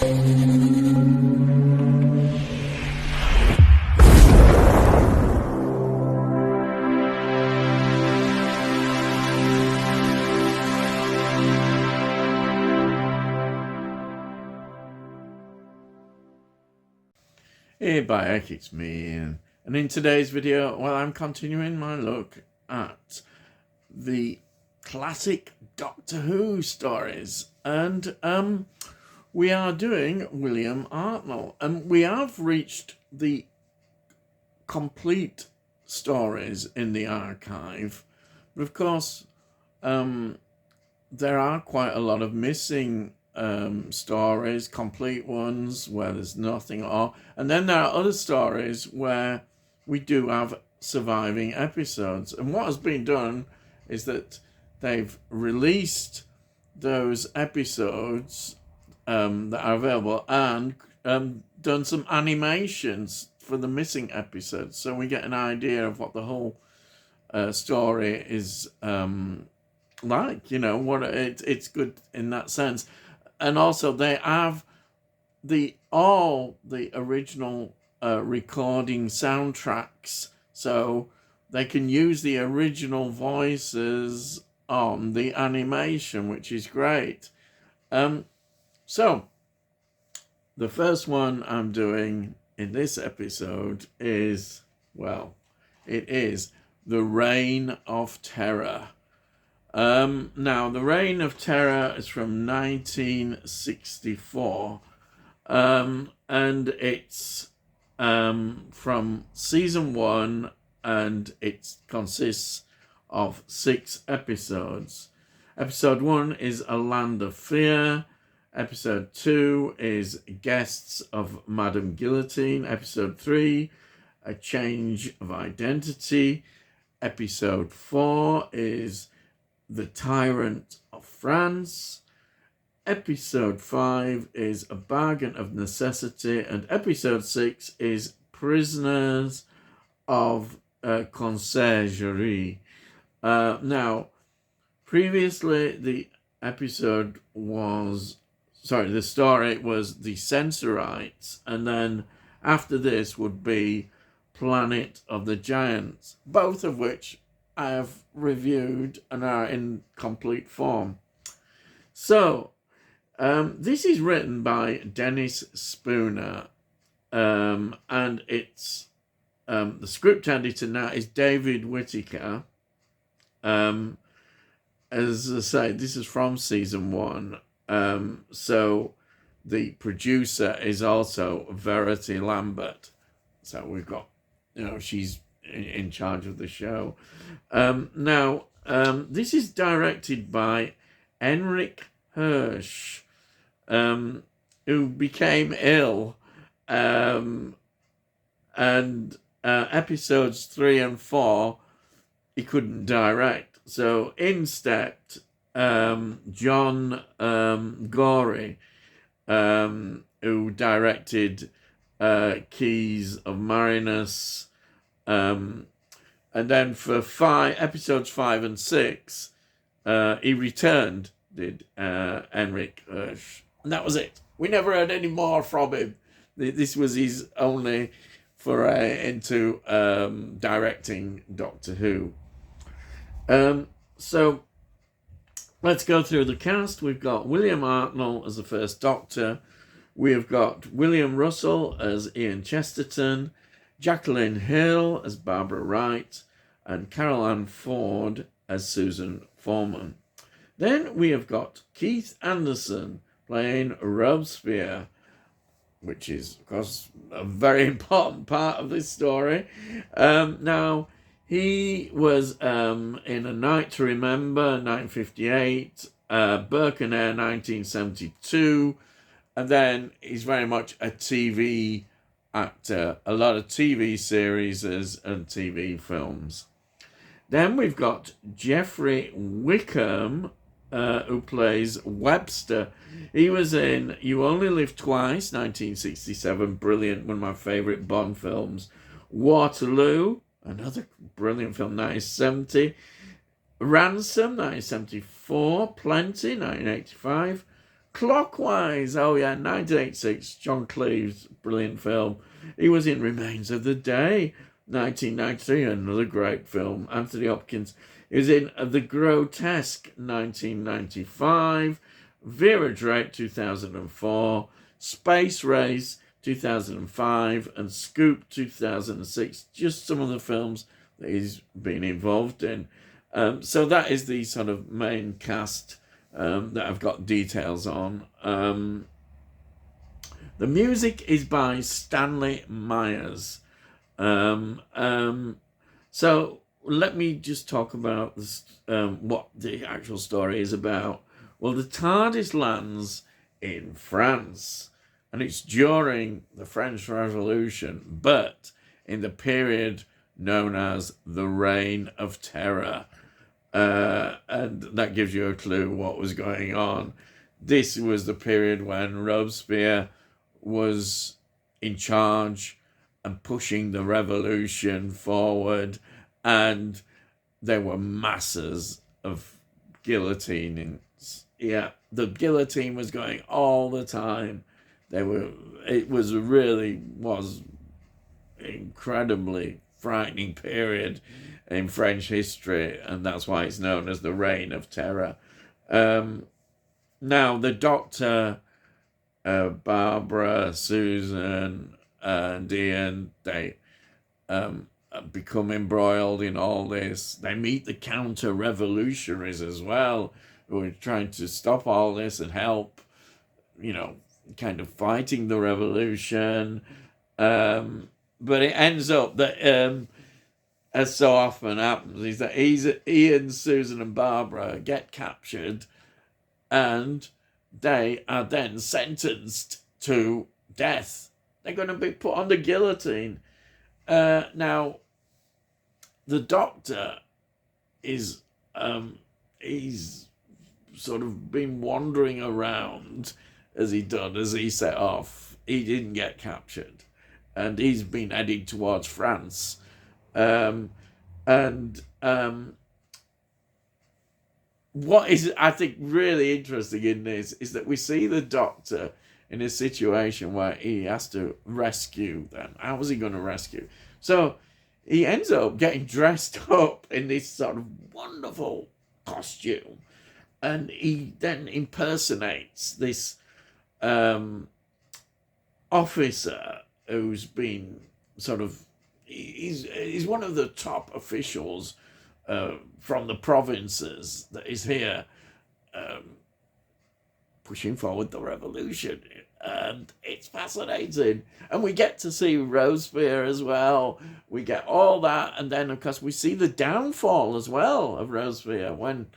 Hey, Bayek, it's me, Ian. And in today's video, well, I'm continuing my look at the classic Doctor Who stories. And we are doing William Hartnell. And we have reached the complete stories in the archive. But of course, there are quite a lot of missing stories, complete ones where there's nothing at all, and then there are other stories where we do have surviving episodes. And what has been done is that they've released those episodes that are available and done some animations for the missing episodes, so we get an idea of what the whole story is like. What it's good in that sense. And also they have all the original recording soundtracks, so they can use the original voices on the animation, which is great. So the first one I'm doing in this episode is, well, it is The Reign of Terror. Now, The Reign of Terror is from 1964, and it's from season 1, and it consists of 6 episodes. Episode 1 is A Land of Fear. Episode 2 is Guests of Madame Guillotine. Episode 3, A Change of Identity. Episode 4 is The Tyrant of France. Episode 5 is A Bargain of Necessity, and episode 6 is Prisoners of Conciergerie. Now, previously the story was The Sensorites, and then after this would be Planet of the Giants, both of which I have reviewed and are in complete form. So, this is written by Dennis Spooner, and it's the script editor now is David Whittaker. As I say, this is from season 1. So the producer is also Verity Lambert. So we've got, she's in charge of the show. Now, this is directed by Henrik Hirsch, who became ill, and episodes 3 and 4 he couldn't direct. So in stepped John Gorey, who directed Keys of Marinus, and then for episodes 5 and 6, he returned, did Henrik Hirsch, and that was it. We never heard any more from him. This was his only foray into directing Doctor Who. So let's go through the cast. We've got William Hartnell as the first Doctor. We've got William Russell as Ian Chesterton, Jacqueline Hill as Barbara Wright, and Carol Ann Ford as Susan Foreman. Then we have got Keith Anderson playing Robespierre, which is, of course, a very important part of this story. Now, he was in A Night to Remember, 1958, Burke and Hare, 1972, and then he's very much a TV actor, a lot of TV series and TV films. Then we've got Jeffrey Wickham, who plays Webster. He was in You Only Live Twice, 1967, brilliant, one of my favourite Bond films. Waterloo, another brilliant film, 1970. Ransom, 1974. Plenty, 1985. Clockwise, oh yeah, 1986, John Cleese, brilliant film. He was in Remains of the Day, 1993, another great film. Anthony Hopkins. He was in The Grotesque, 1995. Vera Drake, 2004. Space Race, 2005. And Scoop, 2006. Just some of the films that he's been involved in. So that is the sort of main cast that I've got details on. The music is by Stanley Myers. So let me just talk about this, what the actual story is about. Well, the TARDIS lands in France, and it's during the French Revolution, but in the period known as the Reign of Terror. And that gives you a clue what was going on. This was the period when Robespierre was in charge and pushing the revolution forward, and there were masses of guillotinings. Yeah, the guillotine was going all the time. It was incredibly frightening period in French history, and that's why it's known as the Reign of Terror. Now, the Doctor, Barbara, Susan, and Ian, they become embroiled in all this. They meet the counter-revolutionaries as well, who are trying to stop all this and help, kind of fighting the revolution. But it ends up that, as so often happens, is that Ian, Susan, and Barbara get captured, and they are then sentenced to death. They're going to be put on the guillotine. Now, the Doctor is he's sort of been wandering around as he set off. He didn't get captured, and he's been heading towards France. What is, I think, really interesting in this is that we see the Doctor in a situation where he has to rescue them. How is he going to rescue? So he ends up getting dressed up in this sort of wonderful costume, and he then impersonates this officer who's been sort of, he's one of the top officials from the provinces that is here pushing forward the revolution. And it's fascinating. And we get to see Robespierre as well. We get all that. And then, of course, we see the downfall as well of Robespierre when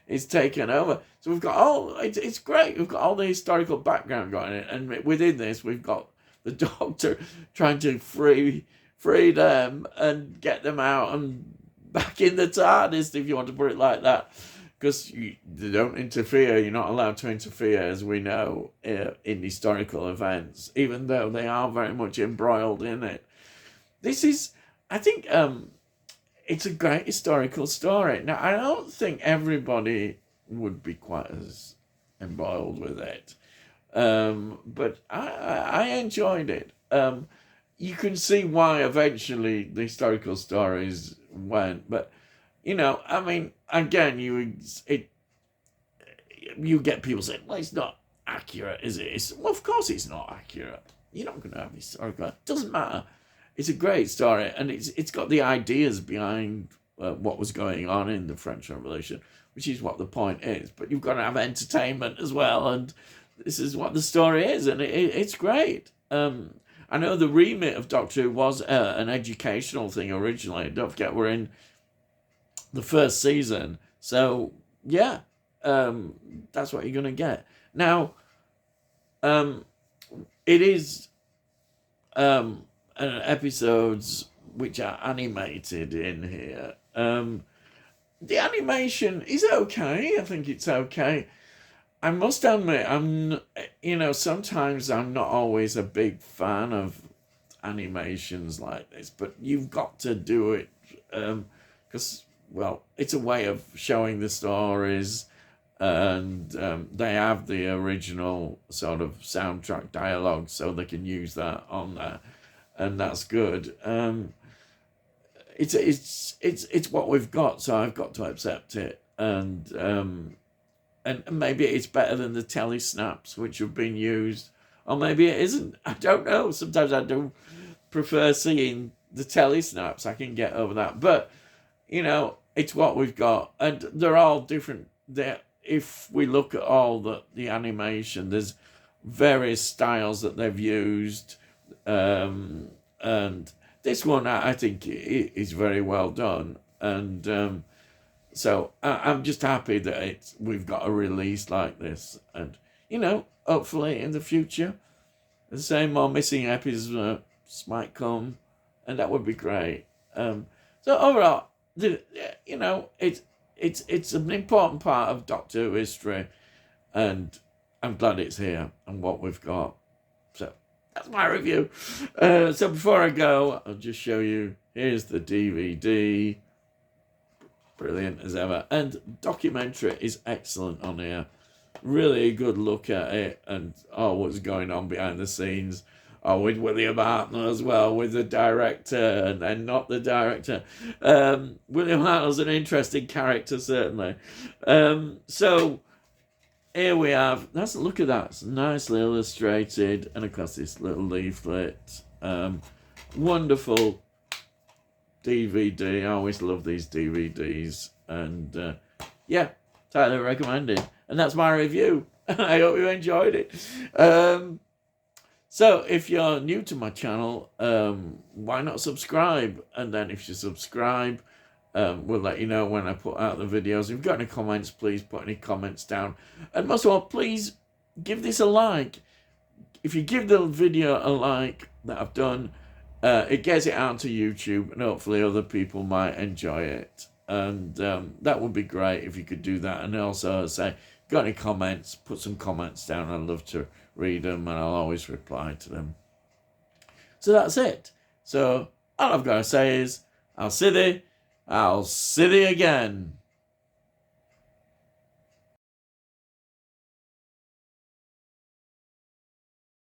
it's taken over. So we've got it's great. We've got all the historical background going in. And within this, we've got the Doctor trying to free them and get them out and back in the TARDIS, if you want to put it like that. Because they don't interfere. You're not allowed to interfere, as we know, in historical events, even though they are very much embroiled in it. This is, I think, it's a great historical story. Now, I don't think everybody would be quite as embroiled with it, but I enjoyed it. You can see why eventually the historical stories went, but I mean, again, you get people saying, well, it's not accurate, is it? Well, of course it's not accurate. You're not going to have historical. It doesn't matter. It's a great story, and it's got the ideas behind what was going on in the French Revolution, which is what the point is. But you've got to have entertainment as well, and this is what the story is, and it's great. I know the remit of Doctor Who was an educational thing originally. Don't forget, we're in the first season. So, yeah, that's what you're going to get. Now, it is episodes which are animated in here. The animation is okay. I think it's okay. I must admit, sometimes I'm not always a big fan of animations like this, but you've got to do it because, well, it's a way of showing the stories, and they have the original sort of soundtrack dialogue, so they can use that on there, and that's good. It's what we've got, so I've got to accept it, and maybe it's better than the telly snaps which have been used, or maybe it isn't. I don't know. Sometimes I do prefer seeing the telly snaps. I can get over that, but it's what we've got, and they're all different. If we look at all the animation, there's various styles that they've used, and this one I think is very well done, and so I'm just happy that we've got a release like this, and hopefully in the future the same more missing episodes might come, and that would be great. So overall, it's an important part of Doctor Who history, and I'm glad it's here and what we've got. So that's my review. So before I go, I'll just show you. Here's the DVD. Brilliant as ever. And documentary is excellent on here. Really a good look at it and what's going on behind the scenes. With William Hartnell as well, with the director and then not the director. William Hartnell's an interesting character, certainly. So here we have, look at that. It's nicely illustrated. And of course, this little leaflet. Wonderful DVD. I always love these DVDs. And highly recommended. And that's my review. I hope you enjoyed it. So if you're new to my channel, why not subscribe? And then if you subscribe, we'll let you know when I put out the videos. If you've got any comments, please put any comments down. And most of all, please give this a like. If you give the video a like that I've done, it gets it out to YouTube, and hopefully other people might enjoy it. And that would be great if you could do that. And also say, got any comments, put some comments down. I'd love to read them, and I'll always reply to them. So that's it. So all I've got to say is, I'll see thee again.